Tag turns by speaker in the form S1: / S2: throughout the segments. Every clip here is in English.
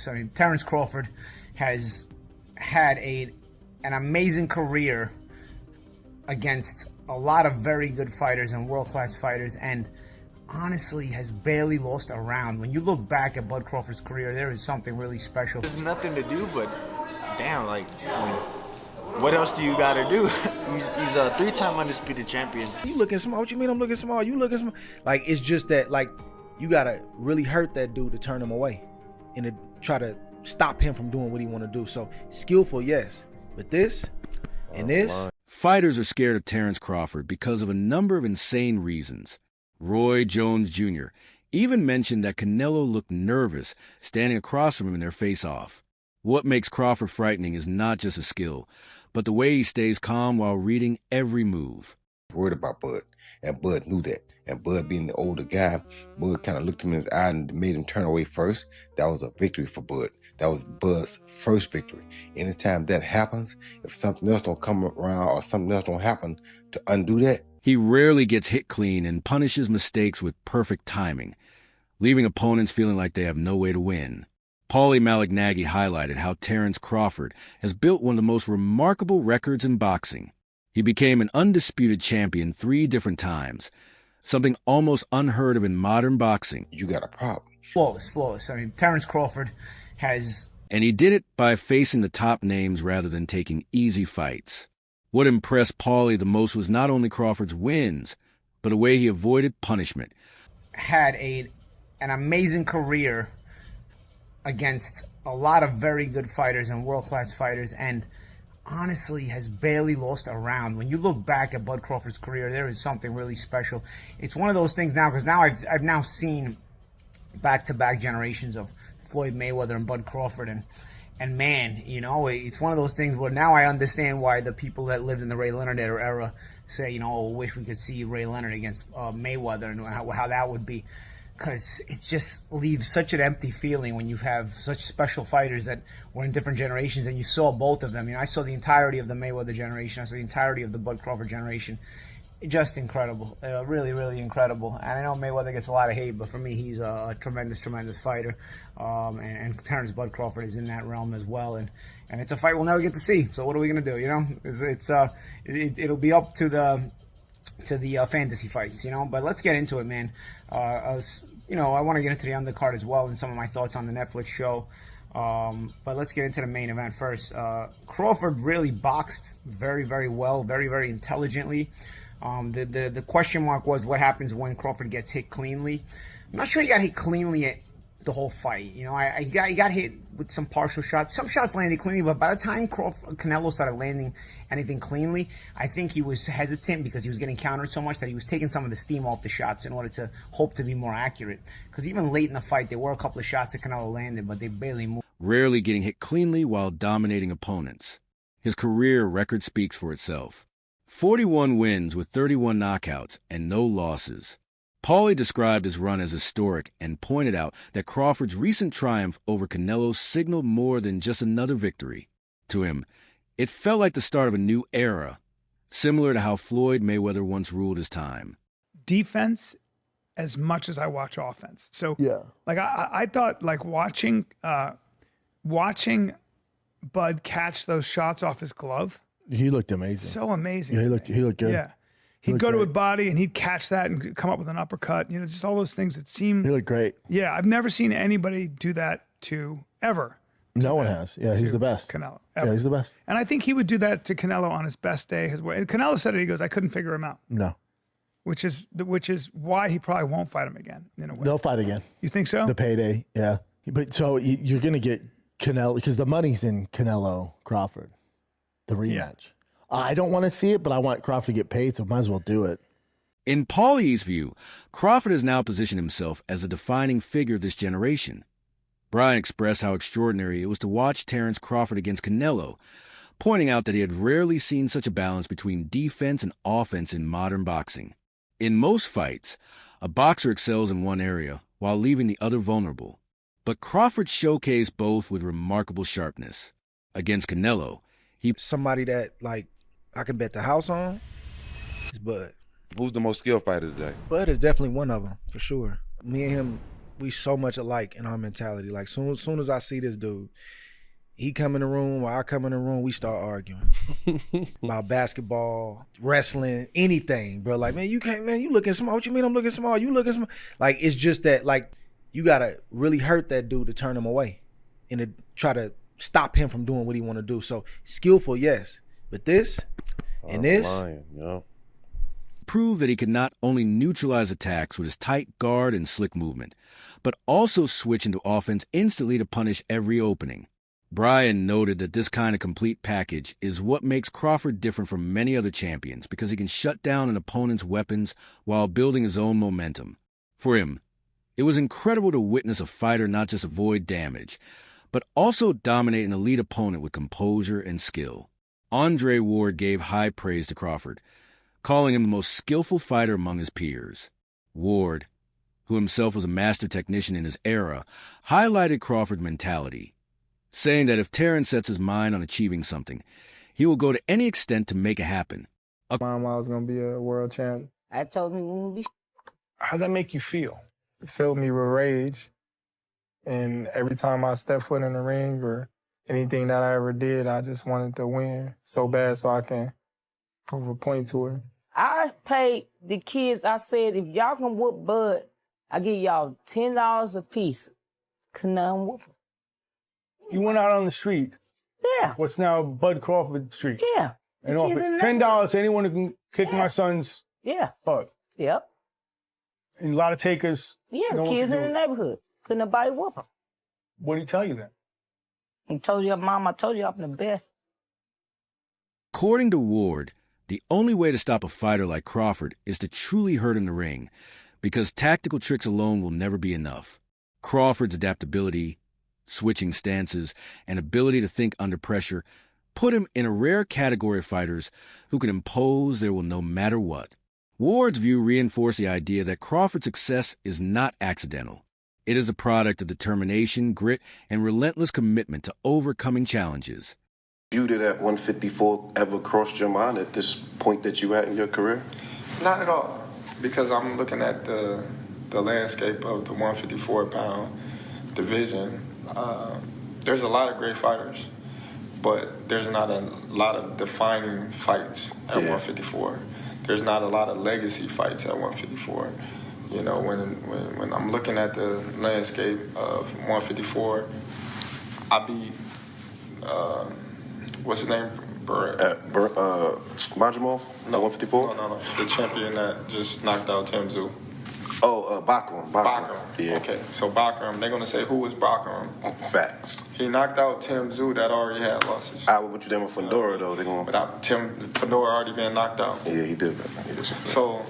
S1: I mean, Terence Crawford has had an amazing career against a lot of very good fighters and world-class fighters, and honestly has barely lost a round. When you look back at Bud Crawford's career, there is something really special.
S2: There's nothing to do, but damn, like, what else do you gotta do? he's a 3-time undisputed champion.
S3: You looking small? What you mean I'm looking small? You looking small? Like, it's just that, like, you gotta really hurt that dude to turn him away and to try to stop him from doing what he want to do. So skillful, yes, but this and this.
S4: Fighters are scared of Terence Crawford because of a number of insane reasons. Roy Jones Jr. even mentioned that Canelo looked nervous standing across from him in their face-off. What makes Crawford frightening is not just a skill, but the way he stays calm while reading every move.
S5: Worried about Bud, and Bud knew that. And Bud being the older guy, Bud kind of looked him in his eye and made him turn away first. That was a victory for Bud. That was Bud's first victory. Anytime that happens, if something else don't come around or something else don't happen to undo that.
S4: He rarely gets hit clean and punishes mistakes with perfect timing, leaving opponents feeling like they have no way to win. Paulie Malignaggi highlighted how Terence Crawford has built one of the most remarkable records in boxing. He became an undisputed champion 3 different times, something almost unheard of in modern boxing.
S5: You got a problem.
S1: Flawless. I mean, Terence Crawford has...
S4: And he did it by facing the top names rather than taking easy fights. What impressed Paulie the most was not only Crawford's wins, but the way he avoided punishment.
S1: Had an amazing career against a lot of very good fighters and world-class fighters, and honestly has barely lost a round. When you look back at Bud Crawford's career, there is something really special. It's one of those things now, because now I've now seen back-to-back generations of Floyd Mayweather and Bud Crawford, and man, you know, it's one of those things where now I understand why the people that lived in the Ray Leonard era say, you know, wish we could see Ray Leonard against Mayweather, and how that would be. Because it just leaves such an empty feeling when you have such special fighters that were in different generations, and you saw both of them. You know, I saw the entirety of the Mayweather generation. I saw the entirety of the Bud Crawford generation. Just incredible. Really, really incredible. And I know Mayweather gets a lot of hate, but for me, he's a tremendous, tremendous fighter. And Terence Bud Crawford is in that realm as well. And it's a fight we'll never get to see. So what are we going to do, you know? It'll be up to the fantasy fights, you know. But let's get into it, man. You know, I want to get into the undercard as well and some of my thoughts on the Netflix show. But let's get into the main event first. Crawford really boxed very, very well, very, very intelligently. The question mark was what happens when Crawford gets hit cleanly. I'm not sure he got hit cleanly at the whole fight. You know, he got hit with some partial shots. Some shots landed cleanly, but by the time Canelo started landing anything cleanly, I think he was hesitant because he was getting countered so much that he was taking some of the steam off the shots in order to hope to be more accurate. Because even late in the fight, there were a couple of shots that Canelo landed, but they barely moved.
S4: Rarely getting hit cleanly while dominating opponents. His career record speaks for itself. 41 wins with 31 knockouts and no losses. Paulie described his run as historic and pointed out that Crawford's recent triumph over Canelo signaled more than just another victory. To him, it felt like the start of a new era, similar to how Floyd Mayweather once ruled his time.
S6: Defense as much as I watch offense. So,
S7: yeah,
S6: like I thought, like watching Bud catch those shots off his glove.
S7: He looked amazing.
S6: So amazing.
S7: Yeah, he looked good.
S6: Yeah. He'd go to a body and he'd catch that and come up with an uppercut. You know, just all those things that seem...
S7: He looked great.
S6: Yeah, I've never seen anybody do that ever.
S7: No one has. Yeah, he's the best.
S6: Canelo.
S7: Ever. Yeah, he's the best.
S6: And I think he would do that to Canelo on his best day. And Canelo said it, he goes, I couldn't figure him out.
S7: No.
S6: Which is why he probably won't fight him again, in a way.
S7: They'll fight again.
S6: You think so?
S7: The payday, yeah. But so you're going to get Canelo, because the money's in Canelo Crawford, the rematch. Yeah. I don't want to see it, but I want Crawford to get paid, so might as well do it.
S4: In Paulie's view, Crawford has now positioned himself as a defining figure of this generation. Brian expressed how extraordinary it was to watch Terence Crawford against Canelo, pointing out that he had rarely seen such a balance between defense and offense in modern boxing. In most fights, a boxer excels in one area while leaving the other vulnerable. But Crawford showcased both with remarkable sharpness. Against Canelo,
S3: somebody that, like, I can bet the house on is Bud.
S8: Who's the most skilled fighter today?
S3: Bud is definitely one of them, for sure. Me and him we so much alike in our mentality. Like soon as I see this dude, he come in the room or I come in the room, we start arguing about basketball, wrestling, anything, bro. Like, man, you can't, man, you looking small. What you mean I'm looking small? You looking small. Like, it's just that, like, you gotta really hurt that dude to turn him away and to try to stop him from doing what he want to do. So skillful, yes, but this and this.
S4: Proved that he could not only neutralize attacks with his tight guard and slick movement, but also switch into offense instantly to punish every opening. Brian noted that this kind of complete package is what makes Crawford different from many other champions because he can shut down an opponent's weapons while building his own momentum. For him, it was incredible to witness a fighter not just avoid damage, but also dominate an elite opponent with composure and skill. Andre Ward gave high praise to Crawford, calling him the most skillful fighter among his peers. Ward, who himself was a master technician in his era, highlighted Crawford's mentality, saying that if Terence sets his mind on achieving something, he will go to any extent to make it happen.
S8: Mom, I was going to be a world champ.
S9: I told him we would be.
S8: How'd that make you feel? It filled me with rage. And every time I stepped foot in the ring or anything that I ever did, I just wanted to win so bad so I can prove a point to her.
S9: I paid the kids, I said, if y'all can whoop Bud, I give y'all $10 a piece. Could none whoop him.
S10: You went out on the street.
S9: Yeah.
S10: What's now Bud Crawford Street.
S9: Yeah.
S10: And offered $10 to anyone who can kick my son's butt.
S9: Yep.
S10: And a lot of takers.
S9: Yeah,
S10: no
S9: kids in the neighborhood. Couldn't nobody whoop them.
S10: What did he tell you then?
S9: He told you, Mom, I told you I'm the best.
S4: According to Ward, the only way to stop a fighter like Crawford is to truly hurt in the ring, because tactical tricks alone will never be enough. Crawford's adaptability, switching stances, and ability to think under pressure put him in a rare category of fighters who can impose their will no matter what. Ward's view reinforced the idea that Crawford's success is not accidental. It is a product of determination, grit, and relentless commitment to overcoming challenges.
S11: You did at 154 ever crossed your mind at this point that you at in your career?
S8: Not at all, because I'm looking at the landscape of the 154-pound division. There's a lot of great fighters, but there's not a lot of defining fights at 154. There's not a lot of legacy fights at 154. You know, when I'm looking at the landscape of 154, I beat, what's his name?
S11: Majimov? No, 154?
S8: No. The champion that just knocked out Tim Tszyu.
S11: Oh, Baccaram. Yeah.
S8: Okay, so Baccaram, they're going to say, who was Baccaram?
S11: Facts.
S8: He knocked out Tim Tszyu that already had losses.
S11: I would put you down with Fedora, though.
S8: But Fedora already been knocked out.
S11: Yeah, he did.
S8: So,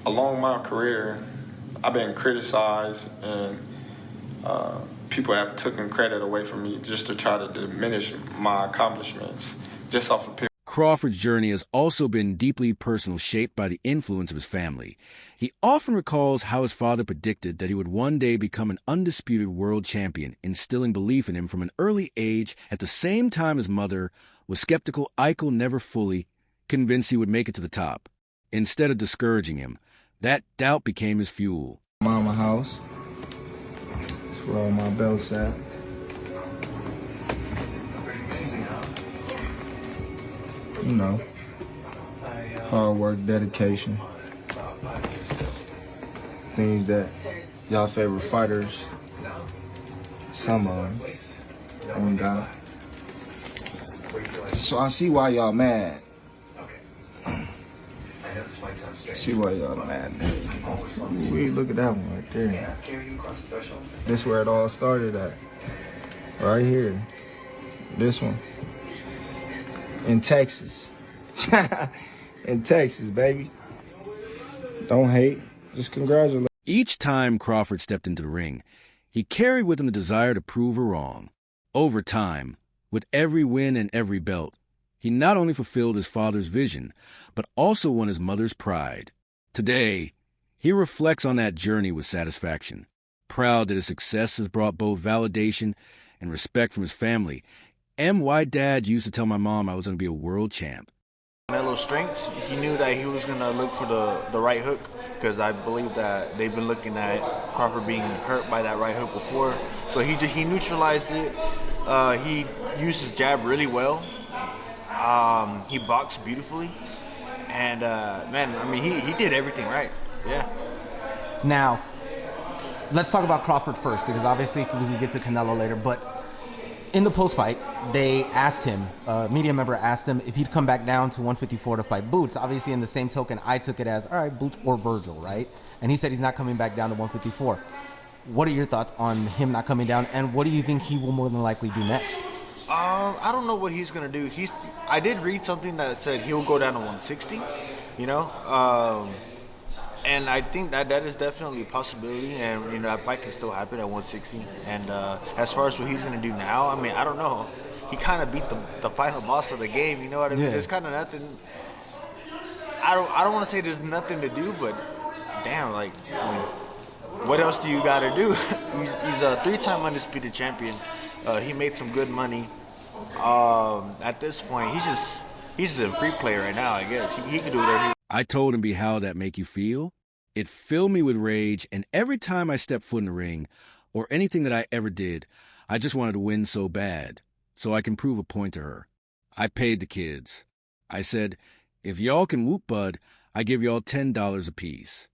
S8: along my career, I've been criticized and people have taken credit away from me just to try to diminish my accomplishments just off of
S4: Crawford's journey has also been deeply personal, shaped by the influence of his family. He often recalls how his father predicted that he would one day become an undisputed world champion, instilling belief in him from an early age. At the same time, his mother was skeptical Eichel never fully convinced he would make it to the top. Instead of discouraging him, that doubt became his fuel.
S8: Mama house. That's where all my belts at. You know, hard work, dedication, things that y'all favorite fighters, some of them, ain't got. So I see why y'all mad. See why y'all mad. Ooh, look at that one right there. This where it all started at. Right here. This one. In Texas. In Texas, baby. Don't hate. Just congratulate.
S4: Each time Crawford stepped into the ring, he carried with him the desire to prove her wrong. Over time, with every win and every belt, he not only fulfilled his father's vision, but also won his mother's pride. Today, he reflects on that journey with satisfaction, proud that his success has brought both validation and respect from his family, and why Dad used to tell my mom I was going to be a world champ.
S2: Canelo's strengths, he knew that he was going to look for the right hook, because I believe that they've been looking at Crawford being hurt by that right hook before. So he neutralized it. He used his jab really well. He boxed beautifully. And, man, I mean, he did everything right. Yeah.
S12: Now, let's talk about Crawford first, because obviously we can get to Canelo later, but in the post-fight, they asked him, a media member asked him if he'd come back down to 154 to fight Boots. Obviously, in the same token, I took it as, all right, Boots or Virgil, right? And he said he's not coming back down to 154. What are your thoughts on him not coming down, and what do you think he will more than likely do next?
S2: I don't know what he's going to do. I did read something that said he'll go down to 160, you know? And I think that is definitely a possibility, and that fight can still happen at 160. And as far as what he's going to do now, I mean, I don't know. He kind of beat the final boss of the game. You know what I mean?
S12: Yeah.
S2: There's kind of nothing. I don't want to say there's nothing to do, but damn, like, I mean, what else do you got to do? he's a 3-time undisputed champion. He made some good money. At this point, he's just a free player right now. I guess he can do whatever he.
S4: I told him how that make you feel. It filled me with rage, and every time I stepped foot in the ring, or anything that I ever did, I just wanted to win so bad, so I can prove a point to her. I paid the kids. I said, if y'all can whoop Bud, I give y'all $10 apiece.